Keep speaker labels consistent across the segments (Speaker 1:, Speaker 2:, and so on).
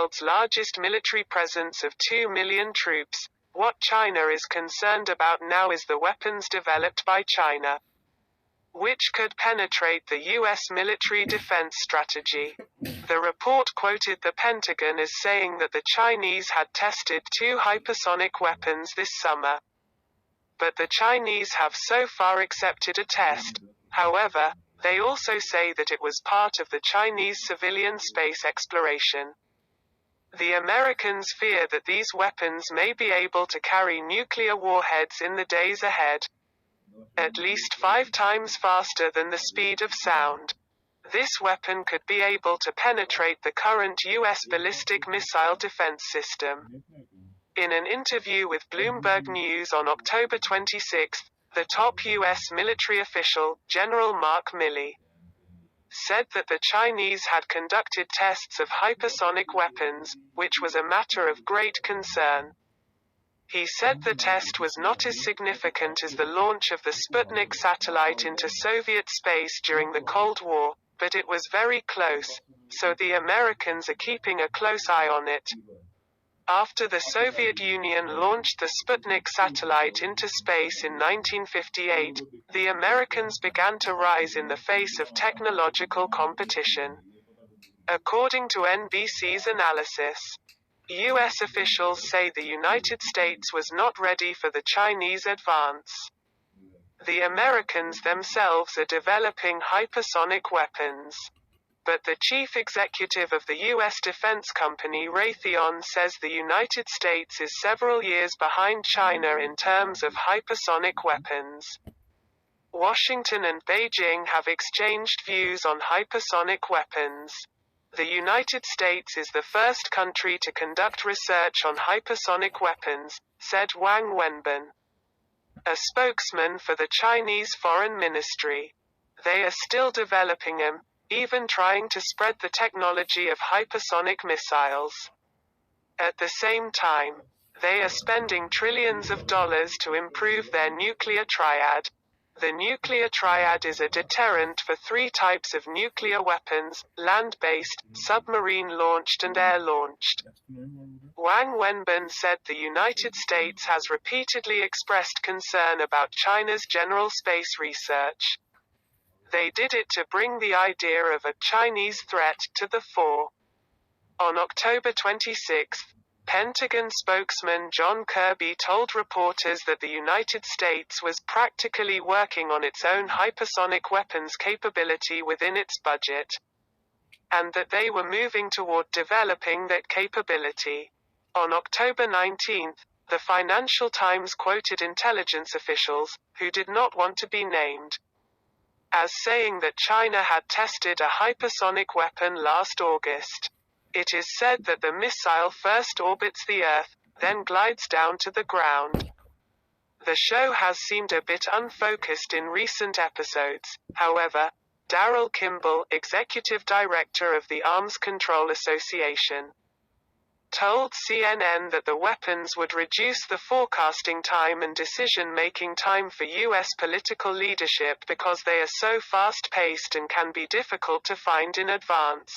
Speaker 1: world's largest military presence of 2 million troops. What China is concerned about now is the weapons developed by China, which could penetrate the U.S. military defense strategy. The report quoted the Pentagon as saying that the Chinese had tested 2 hypersonic weapons this summer. But the Chinese have so far accepted a test. However, they also say that it was part of the Chinese civilian space exploration. The Americans fear that these weapons may be able to carry nuclear warheads in the days ahead, at least 5 times faster than the speed of sound. This weapon could be able to penetrate the current U.S. ballistic missile defense system. In an interview with Bloomberg News on October 26, the top U.S. military official, General Mark Milley, said that the Chinese had conducted tests of hypersonic weapons, which was a matter of great concern. He said the test was not as significant as the launch of the Sputnik satellite into Soviet space during the Cold War, but it was very close, so the Americans are keeping a close eye on it. After the Soviet Union launched the Sputnik satellite into space in 1958, the Americans began to rise in the face of technological competition. According to NBC's analysis, U.S. officials say the United States was not ready for the Chinese advance. The Americans themselves are developing hypersonic weapons. But the chief executive of the U.S. defense company Raytheon says the United States is several years behind China in terms of hypersonic weapons. Washington and Beijing have exchanged views on hypersonic weapons. The United States is the first country to conduct research on hypersonic weapons, said Wang Wenbin, a spokesman for the Chinese Foreign Ministry. They are still developing them, even trying to spread the technology of hypersonic missiles. At the same time, they are spending trillions of dollars to improve their nuclear triad. The nuclear triad is a deterrent for 3 types of nuclear weapons: land-based, submarine-launched and air-launched. Wang Wenbin said the United States has repeatedly expressed concern about China's general space research. They did it to bring the idea of a Chinese threat to the fore. On October 26, Pentagon spokesman John Kirby told reporters that the United States was practically working on its own hypersonic weapons capability within its budget, and that they were moving toward developing that capability. On October 19, the Financial Times quoted intelligence officials, who did not want to be named, as saying that China had tested a hypersonic weapon last August. It is said that the missile first orbits the Earth, then glides down to the ground. The show has seemed a bit unfocused in recent episodes. However, Darrell Kimball, executive director of the Arms Control Association, told CNN that the weapons would reduce the forecasting time and decision-making time for U.S. political leadership because they are so fast-paced and can be difficult to find in advance.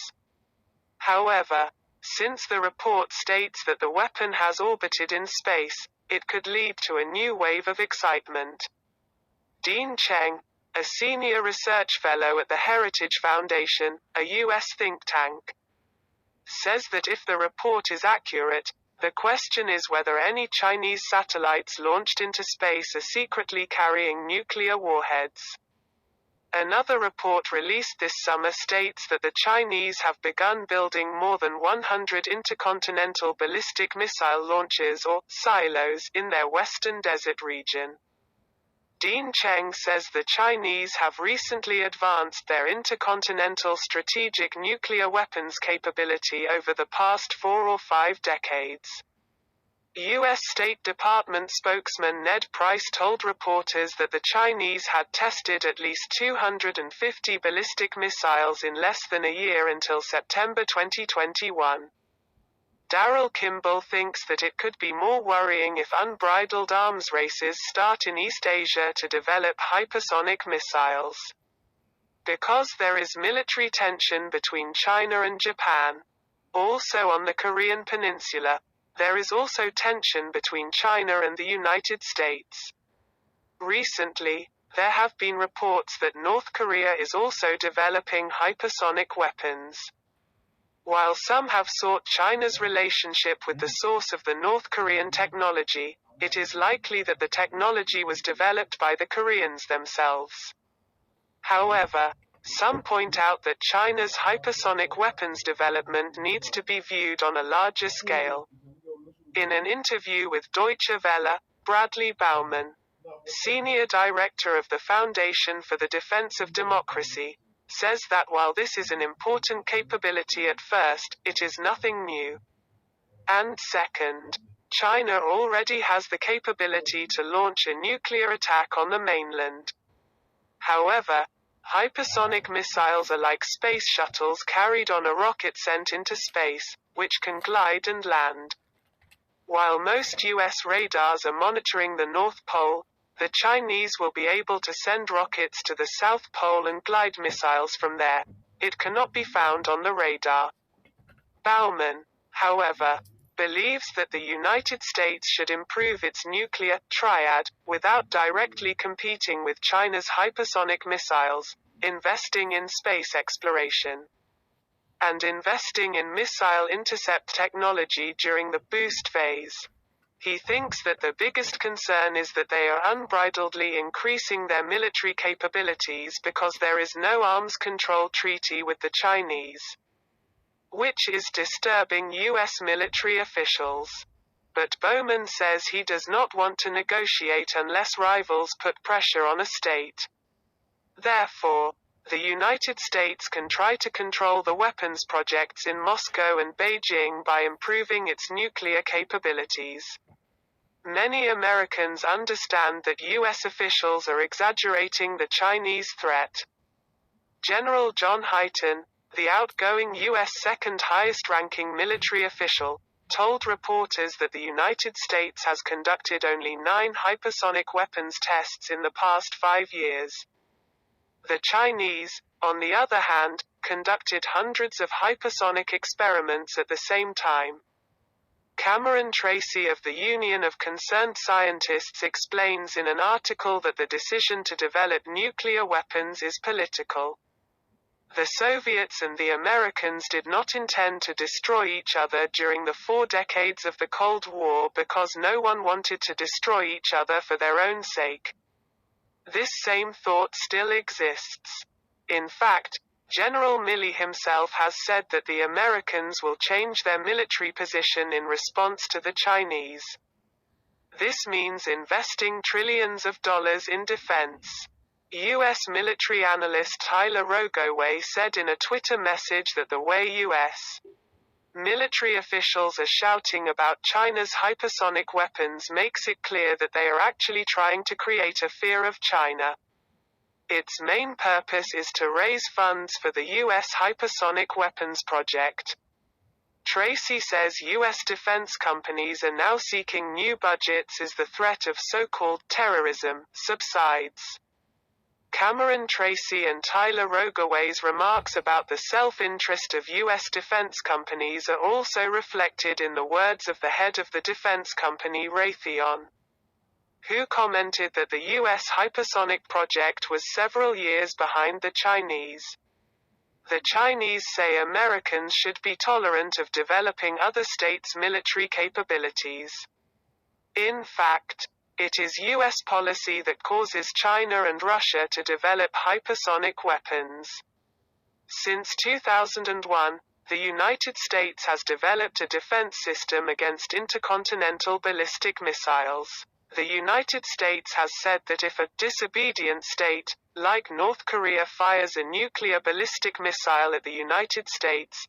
Speaker 1: However, since the report states that the weapon has orbited in space, it could lead to a new wave of excitement. Dean Cheng, a senior research fellow at the Heritage Foundation, a U.S. think tank, says that if the report is accurate, the question is whether any Chinese satellites launched into space are secretly carrying nuclear warheads. Another report released this summer states that the Chinese have begun building more than 100 intercontinental ballistic missile launchers or silos in their western desert region. Dean Cheng says the Chinese have recently advanced their intercontinental strategic nuclear weapons capability over the past 4 or 5 decades. U.S. State Department spokesman Ned Price told reporters that the Chinese had tested at least 250 ballistic missiles in less than a year until September 2021. Darrell Kimball thinks that it could be more worrying if unbridled arms races start in East Asia to develop hypersonic missiles. Because there is military tension between China and Japan, Also on the Korean Peninsula, there is also tension between China and the United States. Recently, there have been reports that North Korea is also developing hypersonic weapons. While some have sought China's relationship with the source of the North Korean technology, it is likely that the technology was developed by the Koreans themselves. However, some point out that China's hypersonic weapons development needs to be viewed on a larger scale. In an interview with Deutsche Welle, Bradley Baumann, senior director of the Foundation for the Defense of Democracy, says that while this is an important capability at first, it is nothing new. And second, China already has the capability to launch a nuclear attack on the mainland. However, hypersonic missiles are like space shuttles carried on a rocket sent into space, which can glide and land. While most US radars are monitoring the North Pole, the Chinese will be able to send rockets to the South Pole and glide missiles from there. It cannot be found on the radar. Baumann, however, believes that the United States should improve its nuclear triad without directly competing with China's hypersonic missiles, investing in space exploration, and investing in missile intercept technology during the boost phase. He thinks that the biggest concern is that they are unbridledly increasing their military capabilities because there is no arms control treaty with the Chinese, which is disturbing US military officials. But Bowman says he does not want to negotiate unless rivals put pressure on a state. Therefore, the United States can try to control the weapons projects in Moscow and Beijing by improving its nuclear capabilities. Many Americans understand that US officials are exaggerating the Chinese threat. General John Hyten, the outgoing US second highest-ranking military official, told reporters that the United States has conducted only 9 hypersonic weapons tests in the past 5 years. The Chinese, on the other hand, conducted hundreds of hypersonic experiments at the same time. Cameron Tracy of the Union of Concerned Scientists explains in an article that the decision to develop nuclear weapons is political. The Soviets and the Americans did not intend to destroy each other during the 4 decades of the Cold War because no one wanted to destroy each other for their own sake. This same thought still exists. In fact, General Milley himself has said that the Americans will change their military position in response to the Chinese. This means investing trillions of dollars in defense. U.S. military analyst Tyler Rogoway said in a Twitter message that the way U.S. military officials are shouting about China's hypersonic weapons makes it clear that they are actually trying to create a fear of China. Its main purpose is to raise funds for the U.S. hypersonic weapons project. Tracy says U.S. defense companies are now seeking new budgets as the threat of so-called terrorism subsides. Cameron Tracy and Tyler Rogoway's remarks about the self-interest of U.S. defense companies are also reflected in the words of the head of the defense company Raytheon, who commented that the U.S. hypersonic project was several years behind the Chinese. The Chinese say Americans should be tolerant of developing other states' military capabilities. In fact, it is U.S. policy that causes China and Russia to develop hypersonic weapons. Since 2001, the United States has developed a defense system against intercontinental ballistic missiles. The United States has said that if a disobedient state, like North Korea, fires a nuclear ballistic missile at the United States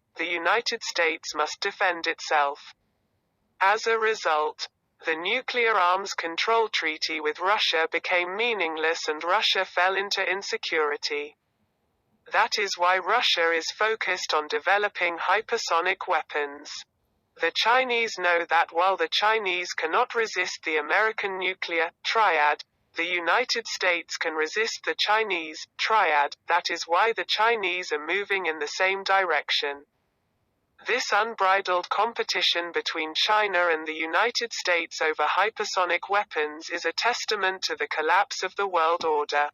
Speaker 1: must defend itself. As a result, the Nuclear Arms Control Treaty with Russia became meaningless and Russia fell into insecurity. That is why Russia is focused on developing hypersonic weapons. The Chinese know that while the Chinese cannot resist the American nuclear triad, the United States can resist the Chinese triad. That is why the Chinese are moving in the same direction. This unbridled competition between China and the United States over hypersonic weapons is a testament to the collapse of the world order.